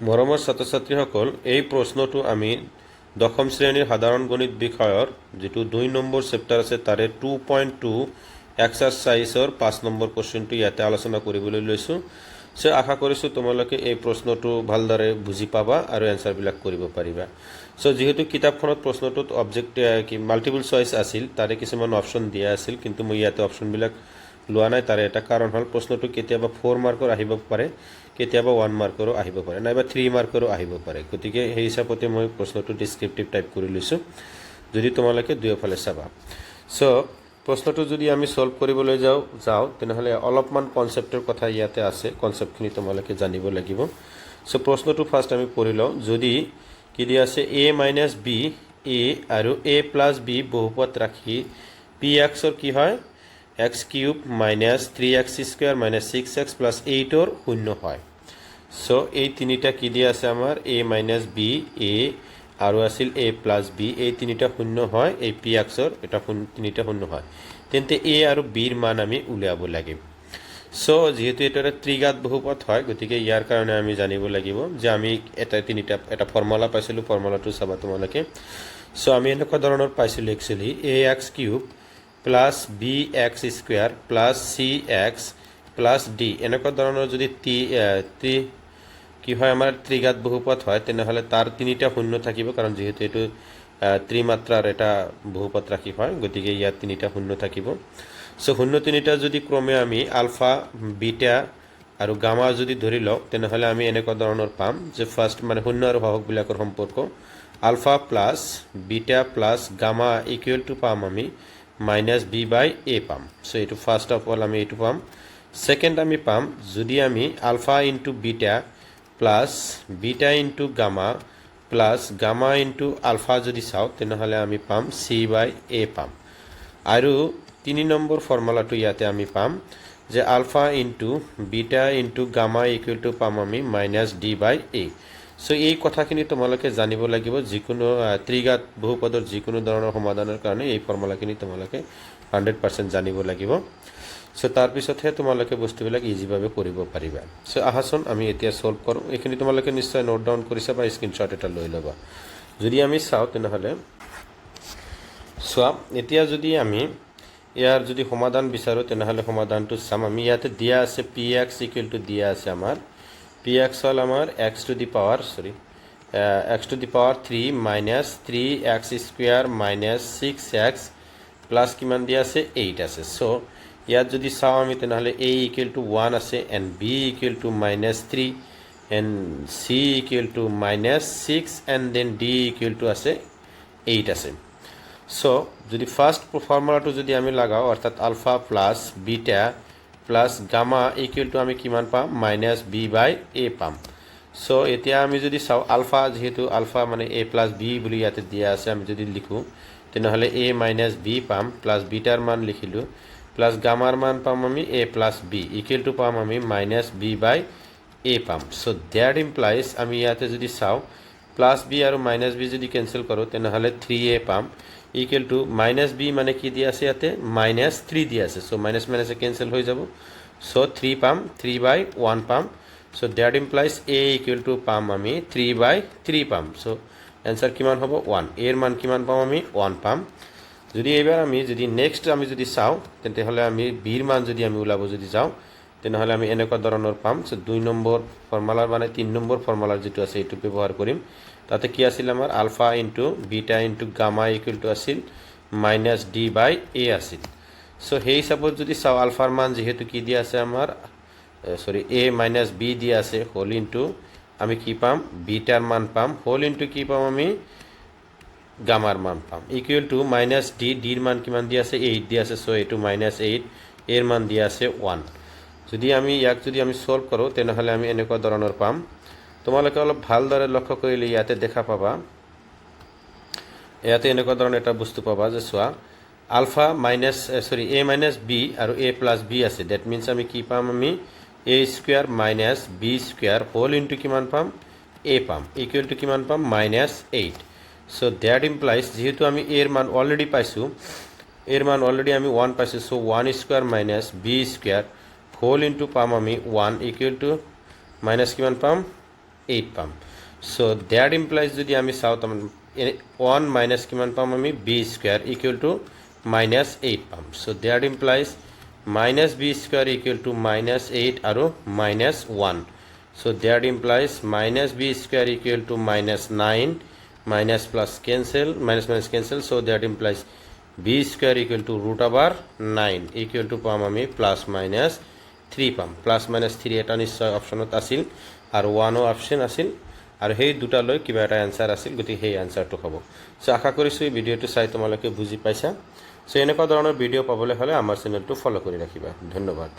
মৰমৰ ছাত্ৰ-ছাত্ৰীসকল, এই প্ৰশ্নটো আমি দশম শ্ৰেণীৰ সাধাৰণ গণিত বিষয়ৰ যিটো 2 নম্বৰ চেপ্টাৰ আছে তাৰে 2.2 এক্সাৰসাইজৰ 5 নম্বৰ কোৱেশ্চনটো ইয়াতে আলোচনা কৰিবলৈ লৈছোঁ। সো আশা কৰিছোঁ তোমালোকে এই প্ৰশ্নটো ভালদৰে বুজি পাবা আৰু এনসাৰবিলাক কৰিব পাৰিবা। সো যেহেতু কিতাপখনত প্ৰশ্নটোত অবজেক্ট মাল্টিপল চইচ আছিল, তাৰে কিছুমান অপশ্যন দিয়া আছিল, কিন্তু মই ইয়াতে অপশ্যনবিলাক লোৱা নাই। তাৰে এটা কাৰণ হ'ল প্ৰশ্নটো কেতিয়াবা 4 মাৰ্কৰ আহিব পাৰে, কেতিয়াবা 1 মাৰ্কৰো আহিব পাৰে, নাইবা 3 মাৰ্কৰো আহিব পাৰে। গতিকে সেই হিচাপতে মই প্ৰশ্নটো ডিসক্ৰিপটিভ টাইপ কৰি লৈছোঁ, যদি তোমালোকে দুয়োফালে চাবা। সো প্ৰশ্নটো যদি আমি সলভ কৰিবলৈ যাওঁ তেনেহ'লে অলপমান কনসেপ্টৰ কথা ইয়াতে আছে, কনসেপ্টখিনি তোমালোকে জানিব লাগিব। সো প্ৰশ্নটো ফাৰ্ষ্ট আমি পঢ়ি লওঁ। যদি কি দিয়া আছে a মাইনাছ বি এ আৰু a প্লাছ বি বহুপদ ৰাখি পি এক্সৰ কি হয় x cube minus 3x square minus 6x plus 8ৰ শূন্য হয়। সো এই তিনিটা কি দিয়া আছে আমাৰ a মাইনাছ বি এ আৰু আছিল a প্লাছ বি, এই তিনিটা শূন্য হয়, এই পি এক্সৰ এটা তিনিটা শূন্য হয়, তেন্তে a আৰু বিৰ মান আমি উলিয়াব লাগিব। সো যেহেতু এটা ত্ৰিঘাত বহুপদ হয়, গতিকে ইয়াৰ কাৰণে আমি জানিব লাগিব যে আমি এটা ফৰ্মুলা পাইছিলোঁ, ফৰ্মুলাটো চাবা তোমালোকে। সো আমি এনেকুৱা ধৰণৰ পাইছিলোঁ actually ax cube plus b x square plus c x plus d, এনেকুৱা ধৰণৰ যদি কি হয় আমাৰ ত্ৰিঘাত বহুপদ হয়, তেনেহ'লে তাৰ তিনিটা শূন্য থাকিব, কাৰণ যেহেতু এইটো ত্ৰিমাত্ৰাৰ এটা বহুপদ ৰাশি হয়, গতিকে ইয়াত তিনিটা শূন্য থাকিব। সো শূন্য তিনিটা যদি ক্ৰমে আমি আলফা বিটা আৰু গামা যদি ধৰি লওঁ, তেনেহ'লে আমি এনেকুৱা ধৰণৰ পাম যে ফাৰ্ষ্ট মানে শূন্য আৰু সহগবিলাকৰ সম্পৰ্ক alpha plus beta plus gamma equal to পাম আমি মাইনাছ বি বাই এ পাম। সো এইটো ফাৰ্ষ্ট অফ অল আমি এইটো পাম। সেকেন্ড আমি পাম যদি আমি alpha into beta plus beta into gamma plus gamma into alpha যদি চাওঁ, তেনেহ'লে আমি পাম চি বাই এ পাম। আৰু 3 নম্বৰ ফৰ্মুলাটো ইয়াতে আমি পাম যে alpha into beta into gamma equal to পাম আমি minus D by A. So এই কথাখিনি তোমালোকে জানিব লাগিব, যিকোনো ত্ৰিঘাত বহুপদৰ যিকোনো ধৰণৰ সমাধানৰ কাৰণে এই ফৰ্মুলাখিনি তোমালোকে 100% জানিব লাগিব। সো তাৰপিছতহে তোমালোকে বস্তুবিলাক ইজিভাৱে কৰিব পাৰিবা। সো আহাচোন আমি এতিয়া সলভ কৰোঁ। এইখিনি তোমালোকে নিশ্চয় নোট ডাউন কৰিছা বা স্ক্ৰীনশ্বট এটা লৈ ল'বা। যদি আমি চাওঁ তেনেহ'লে চোৱা, এতিয়া যদি আমি ইয়াৰ যদি সমাধান বিচাৰোঁ তেনেহ'লে সমাধানটো চাম। আমি ইয়াতে দিয়া আছে পি এক্স ইকুৱেল টু দিয়া আছে আমাৰ পি এক্স হ'ল আমাৰ x to the power 3 minus 3x square minus 6x plus কিমান দিয়া আছে 8 আছে। সো ইয়াত যদি চাওঁ আমি তেনেহ'লে a ইকুৱেল টু 1 আছে, and b equal to minus 3, and c equal to minus 6, and then d equal to আছে 8 আছে। সো যদি ফাৰ্ষ্ট ফৰ্মুলাটো যদি আমি লাগাওঁ, অৰ্থাৎ alpha plus beta plus gamma equal to আমি কিমান পাম মাইনাছ বি বাই এ পাম। সো এতিয়া আমি যদি চাওঁ আলফা, যিহেতু আলফা মানে এ প্লাছ বি বুলি ইয়াতে দিয়া আছে, আমি যদি লিখোঁ তেনেহ'লে এ মাইনাছ বি পাম, প্লাছ বিটাৰ মান লিখিলোঁ, প্লাছ গামাৰ মান পাম আমি এ প্লাছ বি ইকুৱেল টু পাম আমি মাইনাছ বি বাই এ পাম। সো দ্যাট ইমপ্লাইজ আমি ইয়াতে যদি চাওঁ প্লাছ বি আৰু মাইনাছ বি যদি কেঞ্চেল কৰোঁ তেনেহ'লে 3a পাম ইকুৱেল টু মাইনাছ বি মানে কি দিয়া আছে ইয়াতে মাইনাছ 3 দিয়া আছে। সো মাইনাছ মাইনাছে কেঞ্চেল হৈ যাব। সো 3 পাম, 3 বাই 1 পাম। So that implies a equal to পাম আমি 3 বাই 3 পাম। সো এনসাৰ কিমান হ'ব 1, এৰ মান কিমান পাম আমি 1 পাম। যদি এইবাৰ আমি যদি নেক্সট আমি যদি চাওঁ তেতিয়াহ'লে আমি বিৰ মান যদি আমি ওলাব যদি যাওঁ তেনেহ'লে আমি এনেকুৱা ধৰণৰ পাম। সো 2 নম্বৰ ফৰ্মুলাৰ মানে 3 নম্বৰ ফৰ্মুলাৰ যিটো আছে এইটো ব্যৱহাৰ কৰিম। তাতে কি আছিল আমাৰ alpha into beta into gamma equal to আছিল মাইনাছ ডি বাই এ আছিল। সো সেই হিচাপত যদি চাওঁ আলফাৰ মান যিহেতু কি দিয়া আছে আমাৰ এ মাইনাছ বি দিয়া আছে, হোল ইনটু আমি কি পাম বিটাৰ মান পাম, হোল ইনটু কি পাম আমি গামাৰ মান পাম ইকুৱেল টু মাইনাছ ডিৰ মান কিমান দিয়া আছে 8 দিয়া আছে। সো এইটো মাইনাছ 8, এৰ মান দিয়া আছে 1। যদি আমি ইয়াক যদি আমি সলভ কৰোঁ তেনেহ'লে আমি এনেকুৱা ধৰণৰ পাম। তোমালোকে অলপ ভালদৰে লক্ষ্য কৰিলে ইয়াতে দেখা পাবা, ইয়াতে এনেকুৱা ধৰণৰ এটা বস্তু পাবা যে চোৱা alpha minus a minus b আৰু এ প্লাছ বি আছে। ডেট মিনছ আমি কি পাম আমি a square minus B square whole into কিমান পাম এ পাম ইকুৱেল টু কিমান পাম মাইনাছ 8। সো দ্যাট ইমপ্লাইজ যেহেতু আমি এৰ মান অলৰেডি পাইছোঁ, এৰ মান অলৰেডি আমি 1 পাইছোঁ, so 1 square minus B square whole into পাম আমি 1 ইকুৱেল টু মাইনাছ কিমান পাম 8 পাম সো দ্যাট ইমপ্লাইজ যদি আমি চাওঁ তাৰমানে 1 মাইনাছ কিমান পাম আমি B square equal to minus 8 পাম so that implies minus B square equal to minus 8 আৰু minus 1 so that implies minus B square equal to minus 9 minus plus cancel minus minus cancel so that implies b square equal to root over 9 equal to পাম আমি plus minus 3 পাম plus minus 3 এটা নিশ্চয় অপশনত আছিল আৰু 1 ও option আছিল আৰু সেই দুটা লৈ কিবা এটা আনসাৰ আছিল গতি সেই আনসাৰটো হ'ব সো আশা কৰিছো এই ভিডিওটো চাই তোমালোকে বুজি পাইছা সো এনেকুৱা ধৰণৰ ভিডিও পাবলৈ হলে আমাৰ চেনেলটো ফলো কৰি ৰাখিবা ধন্যবাদ